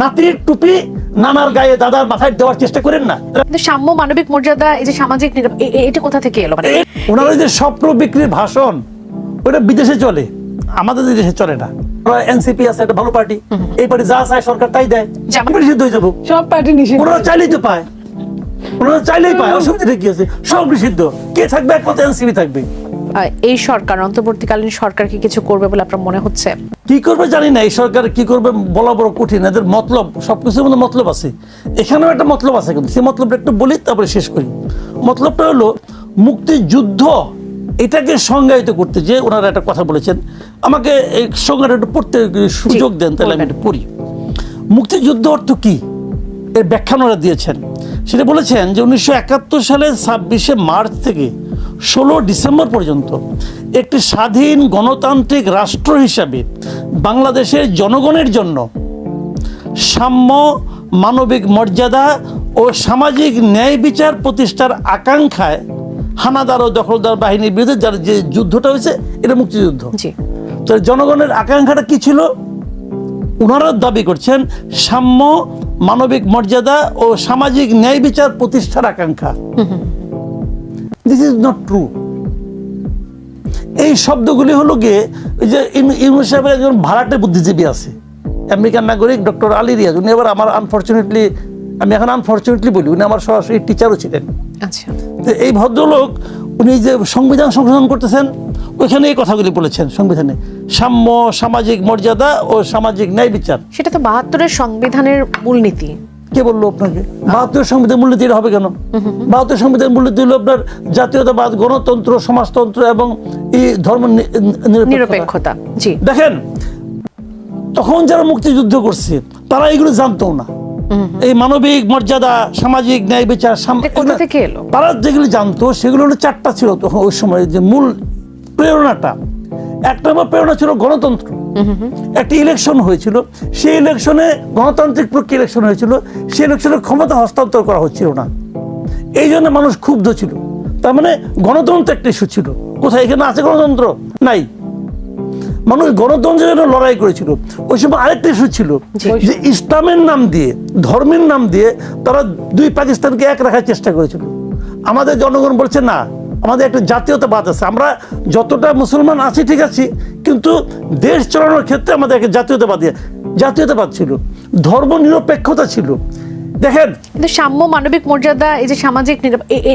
নাতির টুপি নানার গায়ে দাদার মাথায় দেওয়ার চেষ্টা করেন না। কিন্তু সাম্য, মানবিক মর্যাদা, এই যে সামাজিক এটা কোথা থেকে এলো? মানে ওনারা যে স্বপ্ন বিক্রির ভাষণ, ওটা বিদেশে চলে, আমাদের দেশে চলে না। এনসিপি আছে একটা ভালো পার্টি, এই পার্টি যা চায় সরকার তাই দেয়, নিষিদ্ধ হয়ে যাবো। সব পার্টি নিষিদ্ধ, ওনারা চাইলেই তো পায়, ওনারা চাইলেই পায়, অসুবিধা কি আছে? সব নিষিদ্ধ, কে থাকবে? একমাত্র এনসিপি থাকবে। এই সরকার, অন্তর্বর্তীকালীন সরকার কি কিছু করবে বলে আপনার মনে হচ্ছে? কি করবে জানি না, এই সরকার কি করবে বলা বড় কঠিন। এদের মতলব, সবকিছুর মধ্যে মতলব আছে, এখানেও একটা মতলব আছে, কিন্তু সেই মতলবটা একটু বলি তারপরে শেষ করি। মতলবটা হলো মুক্তিযুদ্ধ, এটাকে সংজ্ঞায়িত করতে যে ওনারা একটা কথা বলেছেন, আমাকে এই সংজ্ঞাটা একটু পড়তে সুযোগ দেন, তাহলে আমি একটু পড়ি। মুক্তিযুদ্ধ অর্থ কি এর ব্যাখ্যা ওনারা দিয়েছেন। সেটা বলেছেন যে 1971 সালের 26শে মার্চ থেকে 16 ডিসেম্বর পর্যন্ত একটি স্বাধীন গণতান্ত্রিক রাষ্ট্র হিসাবে বাংলাদেশের জনগণের জন্য সাম্য, মানবিক মর্যাদা ও সামাজিক ন্যায় বিচার প্রতিষ্ঠার আকাঙ্ক্ষায় হানাদার ও দখলদার বাহিনীর বিরুদ্ধে যার যে যুদ্ধটা হয়েছে, এটা মুক্তিযুদ্ধ। তো জনগণের আকাঙ্ক্ষাটা কি ছিল? ওনারা দাবি করছেন সাম্য, মানবিক মর্যাদা ও সামাজিক ন্যায় বিচার প্রতিষ্ঠার আকাঙ্ক্ষা। This is not true. এই শব্দগুলি হলো গিয়ে যে ইউনূস সাহেবের একজন ভাড়াটে বুদ্ধিজীবী আছে, আমেরিকান নাগরিক ডক্টর আলী রিয়াজ, উনি আবার আমার আনফর্চুনেটলি, আমি এখন আনফর্চুনেটলি বলি, উনি আমার সরাসরি টিচারও ছিলেন। আচ্ছা, এই ভদ্রলোক উনি যে সংবিধান সংশোধন করতেছেন, ওইখানে এই কথাগুলি বলেছেন, সংবিধানে সাম্য, সামাজিক মর্যাদা ও সামাজিক ন্যায় বিচার। সেটা তো 72-এর সংবিধানের মূলনীতি। কে বললো আপনাকে 72 সংবিধান মূলনীতি এটা হবে কেন? 72 সংবিধান মূলনীতি হলো আপনার জাতীয়তাবাদ, গণতন্ত্র, সমাজতন্ত্র এবং এই ধর্ম নিরপেক্ষতা। জি, দেখেন, তখন যারা মুক্তিযুদ্ধ করছে তারা এগুলো জানতো না। এই মানবিক মর্যাদা, সামাজিক ন্যায় বিচার কোথা থেকে এলো? তারা যেগুলো জানতো সেগুলো হলো 4টা ছিল তখন ওই সময়, যে মূল প্রেরণাটা। এক নম্বর প্রেরণা ছিল গণতন্ত্র। একটি ইলেকশন হয়েছিল, সেই ইলেকশনে গণতান্ত্রিক প্রক্রিয়া ইলেকশন হয়েছিল, সেই ইলেকশনের ক্ষমতা হস্তান্তর করা হচ্ছিল না, এই জন্য মানুষ ক্ষুব্ধ ছিল। তার মানে গণতন্ত্র একটা ইস্যু ছিল। কোথায় এখানে আছে গণতন্ত্র? নাই। মানুষ গণতন্ত্রের জন্য লড়াই করেছিল। ওই সময় আরেকটা ইস্যু ছিল যে ইসলামের নাম দিয়ে, ধর্মের নাম দিয়ে তারা দুই পাকিস্তানকে এক রাখার চেষ্টা করেছিল। আমাদের জনগণ বলছে না, আমাদের একটা জাতীয়তাবাদ আছে, আমরা যতটা মুসলমান আছি ঠিক আছি, কিন্তু দেশ চালানোর ক্ষেত্রে আমাদের একটা জাতীয়তাবাদ ছিল, ধর্ম নিরপেক্ষতা ছিল। দেখেন, কিন্তু সাম্য, মানবিক মর্যাদা, এই যে সামাজিক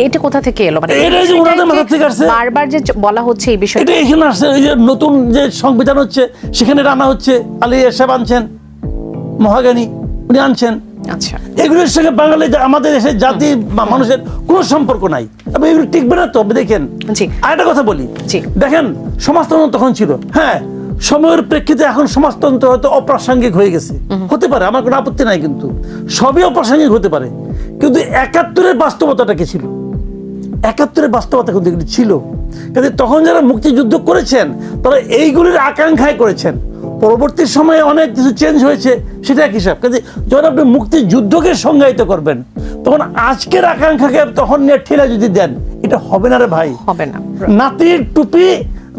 এটা কোথা থেকে এলো? মানে এটা যে ওনাদের মাথা থেকে আসছে, বারবার যে বলা হচ্ছে এই বিষয়টা, এটা এখানে আসছে। এই যে নতুন যে সংবিধান হচ্ছে সেখানে রান্না হচ্ছে, আলী সাহেব আনছেন, মহাজ্ঞানী উনি আনছেন। আচ্ছা, এগুলোর সঙ্গে বাঙালি আমাদের দেশের জাতি বা মানুষের কোনো সম্পর্ক নাই, এবং এগুলো টিকবে না। তো দেখেন, আরেকটা কথা বলি, দেখেন সমাজতন্ত্র তখন ছিল, হ্যাঁ, সময়ের প্রেক্ষিতে এখন সমাজতন্ত্র হয়তো অপ্রাসঙ্গিক হয়ে গেছে, হতে পারে, আমার কোনো আপত্তি নাই, কিন্তু সবই অপ্রাসঙ্গিক হতে পারে। কিন্তু 71-এর বাস্তবতাটা কি ছিল? 71-এর বাস্তবতা কিন্তু এগুলি ছিল। কিন্তু তখন যারা মুক্তিযুদ্ধ করেছেন তারা এইগুলির আকাঙ্ক্ষায় করেছেন। পরবর্তী সময়ে অনেক কিছু চেঞ্জ হয়েছে, সেটা এক হিসাব। কিন্তু যখন আপনি মুক্তিযুদ্ধকে সংজ্ঞায়িত করবেন, তখন আজকের আকাঙ্ক্ষাকে তখন নিয়ে ঠেলে যদি দেন, এটা হবে না রে ভাই, হবে না। নাতির টুপি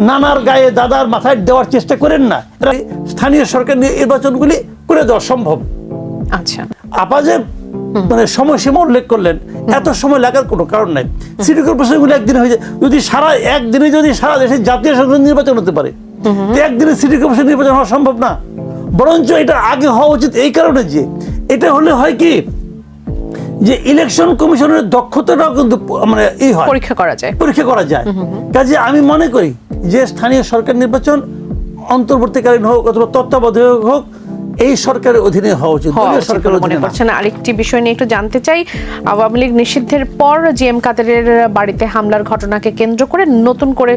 নানার গায়ে দাদার মাথায় দেওয়ার চেষ্টা করেন না। স্থানীয় সরকার নির্বাচনগুলি করে দেওয়া সম্ভব। আচ্ছা, আপা যে মানে সময়সীমা উল্লেখ করলেন, এত সময় লাগার কোনো কারণ নাই। সিটি কর্পোরেশনগুলো একদিন হয়ে যায়, যদি একদিনে যদি সারা দেশে জাতীয় সংসদ নির্বাচন হতে পারে, একদিনে সিটি কর্পোরেশন নির্বাচন হওয়া সম্ভব না। বরঞ্চ এটা আগে হওয়া উচিত এই কারণে যে এটা হলে হয় কি, যে ইলেকশন কমিশনের দক্ষতাটাও কিন্তু মানে পরীক্ষা করা যায়। কাজে আমি মনে করি যে স্থানীয় সরকার নির্বাচন অন্তর্বর্তীকালীন হোক অথবা তত্ত্বাবধায়ক হোক, এই সরকারের অধীনে হওয়া উচিত। আরেকটি বিষয় নিয়ে একটু জানতে চাই, আওয়ামী লীগ নিষিদ্ধের পর জিএম কাদেরের বাড়িতে হামলার ঘটনাকে কেন্দ্র করে নতুন করে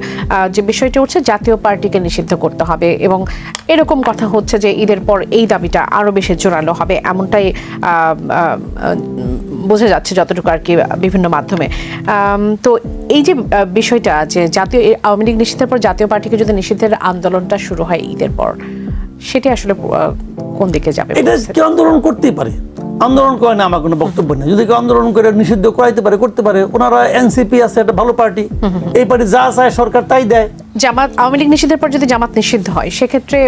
যে বিষয়টি উঠছে, জাতীয় পার্টিকে নিষিদ্ধ করতে হবে, এবং এরকম কথা হচ্ছে যে ঈদের পর এই দাবিটা আরো বেশি জোরালো হবে, এমনটাই বোঝা যাচ্ছে যতটুকু আর কি বিভিন্ন মাধ্যমে। তো এই যে বিষয়টা, যে জাতীয় আওয়ামী লীগ নিষিদ্ধের পর জাতীয় পার্টিকে যদি নিষিদ্ধের আন্দোলনটা শুরু হয় ঈদের পর, সেটি আসলে কোন দিকে যাবে? এটা কি আন্দোলন করতেই পারে, আন্দোলন করে না আমার কোনো বক্তব্য নেই। যদি কেউ আন্দোলন করে নিষিদ্ধ করাইতে পারে, করতে পারে। ওনারা এনসিপি আছে, একটা ভালো পার্টি, এই পার্টি যা চায় সরকার তাই দেয়। জামাত, আওয়ামী লীগ নিষিদ্ধের পর যদি জামাত নিষিদ্ধ হয় সেক্ষেত্রে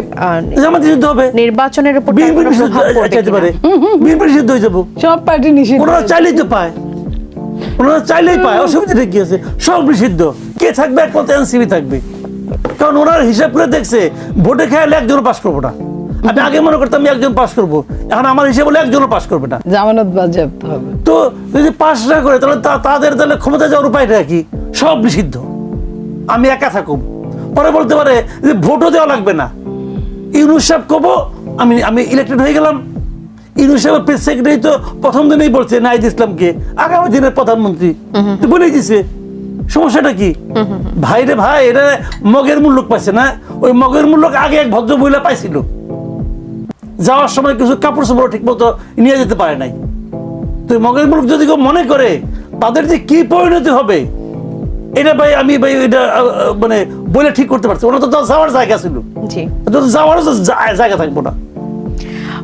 জামাত নিষিদ্ধ হবে, নির্বাচনের উপর বিএনপি নিষিদ্ধ চাইতে পারে, বিএনপি নিষিদ্ধ হয়ে যাবো। সব পার্টি নিষিদ্ধ, ওনারা চাইলেই তো পায়, ওনারা চাইলেই পায়, অসুবিধাটা কি আছে? সব নিষিদ্ধ। কে থাকবে? একমাত্র এনসিপি থাকবে, কারণ ওনারা হিসাব করে দেখছে ভোটে খেয়ালে একজনও পাস করবো না। আমি আগে মনে করতাম আমি একজন পাস করবো, এখন আমার হিসেবে বলে একজনও পাস করবে না। জামানত বাজেয়াপ্ত হবে। তো যদি পাস না করে তাহলে তাদের তাহলে ক্ষমতা যাওয়ার উপায়টা কি? সব নিষিদ্ধ, আমি একা থাকুম। পরে বলতে পারে যে ভোটও দেওয়া লাগবে না, ইউনূস সাহেব কবো আমি ইলেক্টেড হয়ে গেলাম। ইউনূস সাহেবের প্রেস সেক্রেটারি তো প্রথম দিনেই বলছে নাহিদ ইসলামকে আগামী দিনের প্রধানমন্ত্রী, তো বলেই দিছে। সমস্যাটা কি? ভাই রে ভাই, এটা মগের মূল্য পাইছে না? ওই মগের মূল্য আগে এক ভদ্র মহিলা পাইছিল, যাওয়ার সময় কিছু কাপড় চোপড় ঠিক মতো নিয়ে যেতে পারে নাই। তো মগের মূল্য যদি কেউ মনে করে তাদের যে কি পরিণতি হবে, এটা ভাই আমি এটা মানে বলে ঠিক করতে পারছি। ওনার তো যাওয়ার জায়গা ছিল, যাওয়ার জায়গা থাকবো না।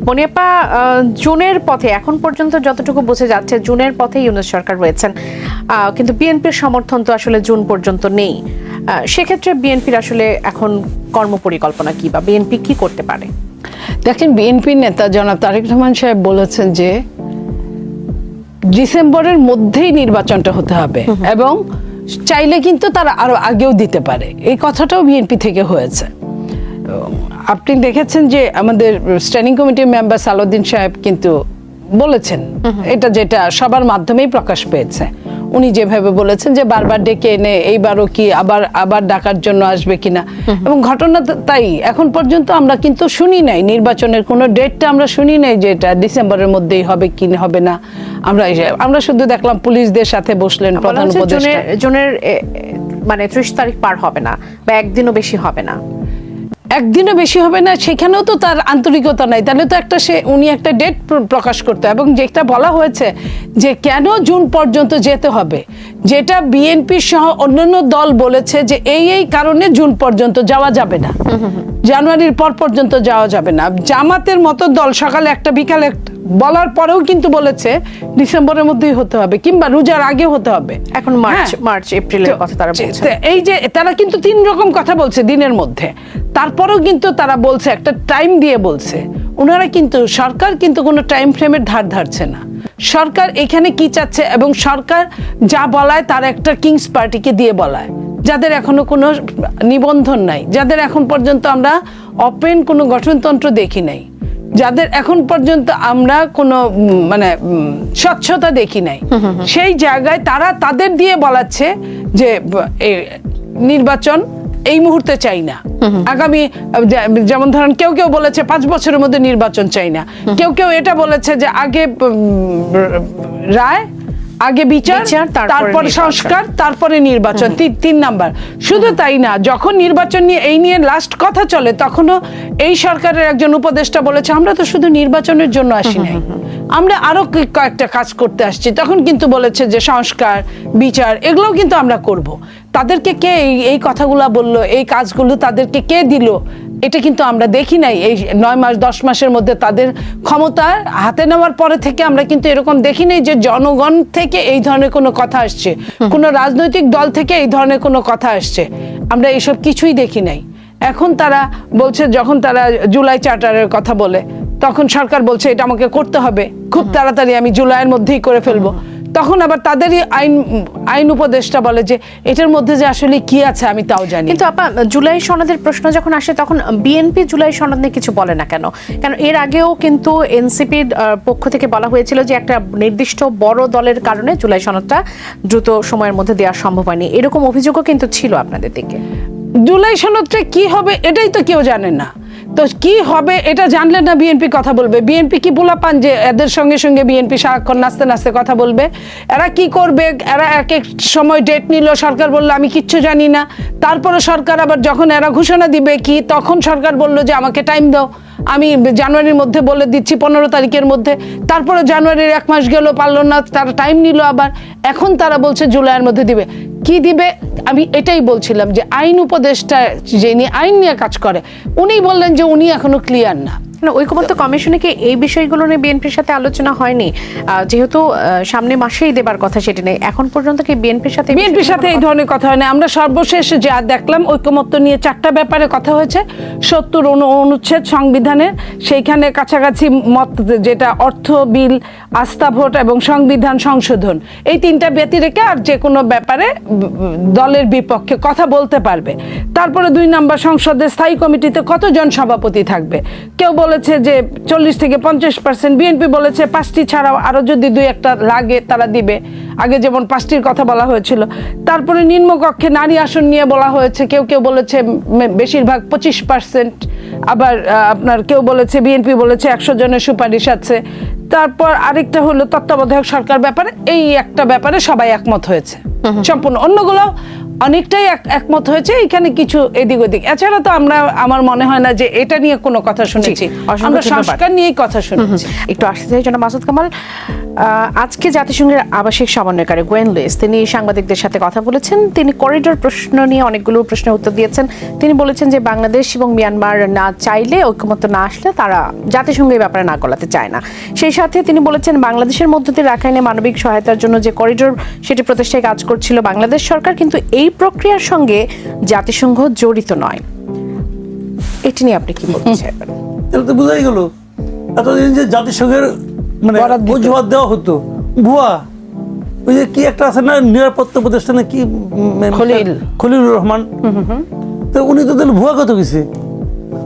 মনিয়াপা, জুনের পথে এখন পর্যন্ত যতটুকু বোঝা যাচ্ছে জুনের পথে ইউনূস সরকার রয়েছেন, কিন্তু বিএনপির সমর্থন তো আসলে জুন পর্যন্ত নেই। সেক্ষেত্রে বিএনপির আসলে এখন কর্মপরিকল্পনা কি, বা বিএনপি কি করতে পারে? দেখেন, বিএনপির নেতা জনাব তারেক রহমান সাহেব বলেছেন যে ডিসেম্বরের মধ্যেই নির্বাচনটা হতে হবে, এবং চাইলে কিন্তু তারা আরো আগেও দিতে পারে। এই কথাটাও বিএনপি থেকে হয়েছে। আপনি দেখেছেন যে আমাদের স্ট্যান্ডিং কমিটির মেম্বার সালাউদ্দিন সাহেব কিন্তু বলেছেন এটা, যেটা সবার মাধ্যমেই প্রকাশ পেয়েছে। উনি যেভাবে বলেছেন যে বারবার ডেকে এনে এইবারও কি আবার ডাকার জন্য আসবে কিনা, এবং ঘটনা তাই। এখন পর্যন্ত আমরা কিন্তু শুনি নাই নির্বাচনের কোনো ডেটটা, আমরা শুনি নাই যে এটা ডিসেম্বরের মধ্যেই হবে কি হবে না। আমরা শুধু দেখলাম পুলিশদের সাথে বসলেন প্রধান উপদেষ্টা। জুনের মানে 30 তারিখ পার হবে না, বা একদিনও বেশি হবে না। একদিনও বেশি হবে না, সেখানেও তো তার আন্তরিকতা নাই। তাহলে তো উনি একটা ডেট প্রকাশ করতে, এবং যেটা বলা হয়েছে যে কেন জুন পর্যন্ত যেতে হবে, যেটা বিএনপি সহ অন্যান্য দল বলেছে যে এই কারণে জুন পর্যন্ত যাওয়া যাবে না, জানুয়ারির পর পর্যন্ত যাওয়া যাবে না। জামাতের মতো দল সকালে একটা বিকালে একটা বলার পরেও কিন্তু বলেছে ডিসেম্বরের মধ্যেই হতে হবে, কিংবা রোজার আগে হতে হবে। এখন মার্চ এপ্রিলের কথা তারা বলছে। এই যে তারা কিন্তু 3 রকম কথা বলছে দিনের মধ্যে, তারপরেও কিন্তু তারা বলছে একটা টাইম দিয়ে বলছে। ওনারা কিন্তু সরকার কিন্তু কোনো টাইম ফ্রেমের ধার ধারছে না। সরকার এখানে কি চাচ্ছে, এবং সরকার যা বলায় তার একটা কিংস পার্টিকে দিয়ে বলায়, যাদের এখনো কোনো নিবন্ধন নাই, যাদের এখন পর্যন্ত আমরা ওপেন কোনো গঠনতন্ত্র দেখি নাই, যাদের এখন পর্যন্ত আমরা কোনো মানে স্বচ্ছতা দেখি নাই, সেই জায়গায় তারা তাদের দিয়ে বলাচ্ছে যে নির্বাচন এই মুহূর্তে চাই না। আগামী যেমন ধরেন কেউ বলেছে 5 বছরের মধ্যে নির্বাচন চাই না, কেউ এটা বলেছে যে আগে রায়, আগে বিচার, তারপরে সংস্কার, তারপরে নির্বাচন, 3 নাম্বার। শুধু তাই না, যখন নির্বাচন নিয়ে এই নিয়ে লাস্ট কথা চলে, তখনও এই সরকারের একজন উপদেষ্টা বলেছে আমরা তো শুধু নির্বাচনের জন্য আসি নাই, আমরা আরো কয়েকটা কাজ করতে আসছি। তখন কিন্তু বলেছে যে সংস্কার, বিচার এগুলোও কিন্তু আমরা করব। তাদেরকে কে এই কথাগুলো বললো, এই কাজগুলো তাদেরকে কে দিল, এটা কিন্তু আমরা দেখি নাই। এই 9 মাস 10 মাসের মধ্যে তাদের ক্ষমতা হাতে নেওয়ার পরে থেকে আমরা কিন্তু এরকম দেখি নাই যে জনগণ থেকে এই ধরনের কোনো কথা আসছে, কোনো রাজনৈতিক দল থেকে এই ধরনের কোনো কথা আসছে। আমরা এইসব কিছুই দেখি নাই। এখন তারা বলছে, যখন তারা জুলাই চার্টারের কথা বলে, তখন সরকার বলছে এটা আমাকে করতে হবে খুব তাড়াতাড়ি, আমি জুলাইয়ের মধ্যেই করে ফেলবো। তখন আবার তাদেরই আইন উপদেষ্টা বলে যে এটার মধ্যে যে আসলে কি আছে আমি তাও জানি। কিন্তু আপা, জুলাই সনদের প্রশ্ন যখন আসে তখন বিএনপি জুলাই সনদ নিয়ে কিছু বলে না কেন? কারণ এর আগেও কিন্তু এনসিপির পক্ষ থেকে বলা হয়েছিল যে একটা নির্দিষ্ট বড় দলের কারণে জুলাই সনদটা দ্রুত সময়ের মধ্যে দেওয়া সম্ভব হয়নি, এরকম অভিযোগও কিন্তু ছিল আপনাদের দিকে। জুলাই সনদটা কি হবে এটাই তো কেউ জানে না। তো কি হবে এটা জানলে না বিএনপি কথা বলবে? বিএনপি কি পোলা পান যে এদের সঙ্গে সঙ্গে বিএনপি সারাক্ষণ নাচতে নাচতে কথা বলবে? এরা কি করবে? এরা এক সময় ডেট নিল, সরকার বললো আমি কিচ্ছু জানি না। তারপরে সরকার আবার যখন এরা ঘোষণা দিবে কি, তখন সরকার বললো যে আমাকে টাইম দাও, আমি জানুয়ারির মধ্যে বলে দিচ্ছি 15 তারিখের মধ্যে। তারপরে জানুয়ারির 1 মাস গেল, পারলো না, তারা টাইম নিল আবার। এখন তারা বলছে জুলাইয়ের মধ্যে দিবে। কি দিবে? আমি এটাই বলছিলাম যে আইন উপদেষ্টা যিনি আইন নিয়ে কাজ করে, উনি বললেন যে উনি এখনো ক্লিয়ার না। মানে ঐকমত্য কমিশনে কি এই বিষয়গুলো নিয়ে বিএনপির সাথে আলোচনা হয়নি? যেহেতু সামনে মাসেই দেবার কথা, সেটা নেই এখন পর্যন্ত কি বিএনপির সাথে এই ধরনের কথা হয় না। আমরা সর্বশেষ যা দেখলাম ঐকমত্য নিয়ে 4টা ব্যাপারে কথা হয়েছে। 70 অনুচ্ছেদ সংবিধানের, সেইখানে কাছাকাছি মত, যেটা অর্থ বিল, আস্থা ভোট এবং সংবিধান সংশোধন, এই 3টা ব্যতি রেখে আর যে কোনো ব্যাপারে দলের বিপক্ষে কথা বলতে পারবে। তারপরে 2 নম্বর, সংসদের স্থায়ী কমিটিতে কতজন সভাপতি থাকবে। কেউ বলেছে যে 40 থেকে 50%, বিএনপি বলেছে 5টি ছাড়াও আরো যদি 2-1টা লাগে তারা দিবে, আগে যেমন 5টির কথা বলা হয়েছিল। তারপরে নিম্নকক্ষে নারী আসন নিয়ে বলা হয়েছে, কেউ কেউ বলেছে বেশিরভাগ 25%, আবার আপনার কেউ বলেছে, বিএনপি বলেছে 100 জনের সুপারিশ আছে। তারপর আরেকটা হলো তত্ত্বাবধায়ক সরকার ব্যাপারে, এই একটা ব্যাপারে সবাই একমত হয়েছে সম্পূর্ণ, অন্যগুলো অনেকটাই একমত হয়েছে, এখানে কিছু এদিক ওদিক। এছাড়া তো আমার মনে হয় না যে এটা নিয়ে কোনো কথা শুনেছি, আমরা সংস্কার নিয়েই কথা শুনেছি। একটু আসতে চাই জনাব মাসুদ কামাল, আজকে জাতিসংঘের আবাসিক সমন্বয়কারী গোয়েন লুইস তিনি সাংবাদিকদের সাথে কথা বলেছেন। তিনি করিডোর প্রশ্ন নিয়ে অনেকগুলো প্রশ্নের উত্তর দিয়েছেন। তিনি বলেছেন যে বাংলাদেশ এবং মিয়ানমার না চাইলে, ঐকমত্য না আসলে তারা জাতিসংঘের ব্যাপারে না গলাতে চায় না। সেই সাথে তিনি বলেছেন বাংলাদেশের মধ্য দিয়ে রাখাইনে মানবিক সহায়তার জন্য যে করিডোর, সেটি প্রতিষ্ঠায় কাজ করছিল বাংলাদেশ সরকার, কিন্তু এই প্রক্রিয়ার সঙ্গে জাতিসংঘ জড়িত নয়। এটি নিয়ে আপনি কি বলতে চাইবেন? এটা তো বোঝাই গেল এতদিন যে জাতিসংঘের মানে অজুহাত দেওয়া হতো ভুয়া। ওই যে কি একটা আছে না, নিরাপত্তা প্রতিষ্ঠানে কি খলিলুর রহমান, তো উনি তো তাহলে ভুয়া কথা কিছু।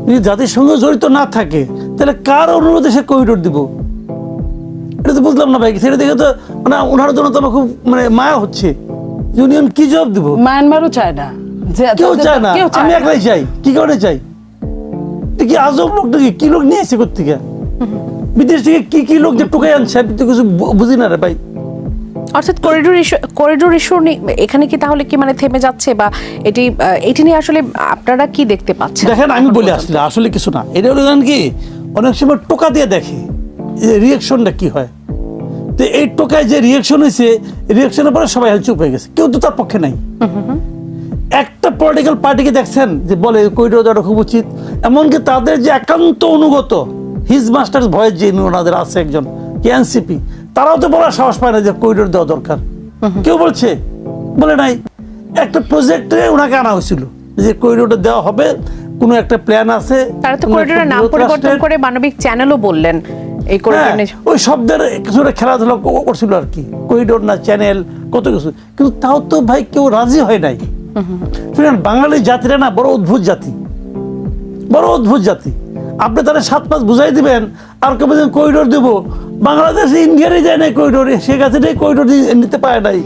যদি জাতিসংঘ জড়িত না থাকে তাহলে কার অনুরোধে সে করিডোর দিব? এটা তো বুঝলাম না ভাই। সেটা দেখে তো মানে ওনার জন্য তো আমার খুব মানে মায়া হচ্ছে। ইউনিয়ন কি জবাব দিব? মায়ানমারও চায় না, কেউ চায় না, আমি একলাই চাই। কি কারণে চাই? কি আজব লোক নাকি? কি লোক নিয়ে এসে কোথেকে? বিদেশ থেকে কি কি লোক যে টোকাই আনছে আমি তো কিছু বুঝি না রে ভাই। অর্থাৎ করিডোর ইস্যু এখানে কি তাহলে কি মানে থেমে যাচ্ছে, বা এটি নিয়ে আসলে আপনারা কি দেখতে পাচ্ছেন? দেখেন আমি বলি আসলে কিছু না, এটা হলো কি অনেক সময় টোকা দিয়ে দেখে রিয়াকশনটা কি হয়। তো এই টোকায় যে রিয়াকশন হয়েছে, রিয়াকশনের পরে সবাই চুপ হয়ে গেছে, কেউ তো তার পক্ষে নাই। একটা পলিটিক্যাল পার্টিকে দেখছেন যে বলে করিডোর দেওয়াটা খুব উচিত, এমনকি তাদের যে একান্ত অনুগত হিজ মাস্টার্স ভয়েস যে ওনাদের আছে একজন কি এনসিপি, তারাও তো বলার সাহস পায় না যে করিডোর দেওয়া দরকার। কেউ বলছে? বলে নাই। একটা প্রজেক্টে ওনাকে আনা হয়েছিল যে করিডোরটা দেওয়া হবে, কোনো একটা প্ল্যান আছে। তারা তো করিডোরের নাম পরিবর্তন করে মানবিক চ্যানেলও বললেন। এই করিডোর ওই শব্দের কিছুটা খেলাধুলা করছিল আর কি, করিডোর না চ্যানেল, কত কিছু। কিন্তু তাও তো ভাই কেউ রাজি হয় নাই। শুনেন, বাঙালি জাতিরা না বড় অদ্ভুত জাতি, বড় অদ্ভুত জাতি। আপনি তারা 7-5 বুঝাই দিবেন আর কেউ বলছেন করিডোর দেবো। বাংলাদেশ ইন্ডিয়ারই যায় নাই করিডোর, শেখ হাসিনাই করিডোর নিতে পারে নাই,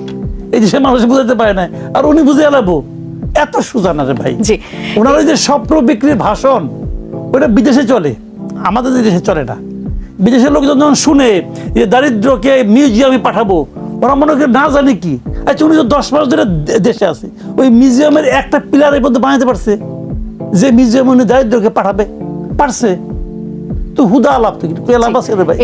এই দেশের মানুষ বুঝাতে পারে নাই, আর উনি বুঝে এলাবো। এত সোজা না রে ভাই। ওনার ওই যে স্বপ্ন বিক্রির ভাষণ, ওইটা বিদেশে চলে, আমাদের দেশে চলে না। বিদেশের লোকজন যখন শুনে যে দারিদ্রকে মিউজিয়ামে পাঠাবো, ওরা মনে করে না জানি কি। আচ্ছা, উনি তো 10 মাস ধরে দেশে আছে, ওই মিউজিয়ামের একটা পিলার এই পর্যন্ত বানাতে পারছে যে মিউজিয়াম উনি দারিদ্রকে পাঠাবে? পারছে তো হুদা আলাপ, তো লাভ আছে রে ভাই।